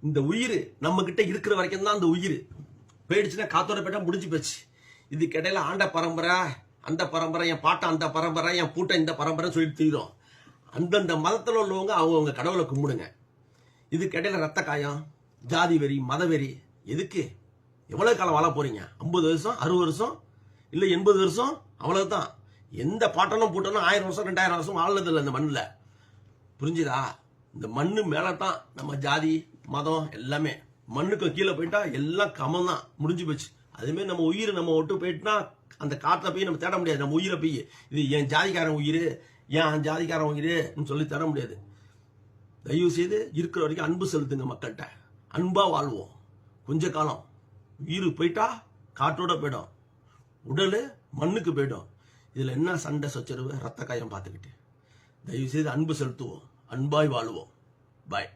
இந்த உயிர் நம்ம கிட்ட இருக்கிற வரைக்கும் தான் அந்த உயிர் போயிடுச்சுன்னா காத்தோட போயிட்டா முடிஞ்சு போச்சு. இதுக்கு இடையில ஆண்ட பரம்பரை அந்த பரம்பரை, என் பாட்டம் அந்த பரம்பரை, என் பூட்டம் இந்த பரம்பரை சொல்லிட்டு தீரும். அந்தந்த மதத்தில் உள்ளவங்க அவங்க கடவுளை கும்பிடுங்க. இதுக்கு இடையில ரத்த காயம், ஜாதி வெறி, மத வெறி எதுக்கு? எவ்வளவு காலம் வாழ போறீங்க? 50 வருஷம், 60 வருஷம், இல்ல 80 வருஷம், அவ்வளவுதான். எந்த பாட்டனும் பூட்டனும் 1000 வருஷம் 2000 வருஷம் வாழறது இல்லை இந்த மண்ணில். புரிஞ்சுதா? இந்த மண்ணு மேலதான் நம்ம ஜாதி மதம் எல்லாமே. மண்ணுக்கு கீழே போயிட்டா எல்லாம் கமம் தான், முடிஞ்சு போச்சு. அதுமாரி நம்ம உயிர் நம்ம விட்டு போயிட்டுனா அந்த காற்றை போய் நம்ம தேட முடியாது. நம்ம உயிரை போய் இது என் ஜாதிக்காரன் உயிர், என் ஜாதிக்காரன் உயிர்னு சொல்லி தர முடியாது. தயவு செய்து இருக்கிற வரைக்கும் அன்பு செலுத்துங்க மக்கள்கிட்ட. அன்பா வாழ்வோம். கொஞ்ச காலம் உயிர் போயிட்டா காற்றோட போயிடும், உடல் மண்ணுக்கு போயிடும். இதுல என்ன சண்டை சச்சரவு ரத்த காயம் பார்த்துக்கிட்டு? தயவு செய்து அன்பு செலுத்துவோம், அன்பாய் வாழ்வோம். பாய்.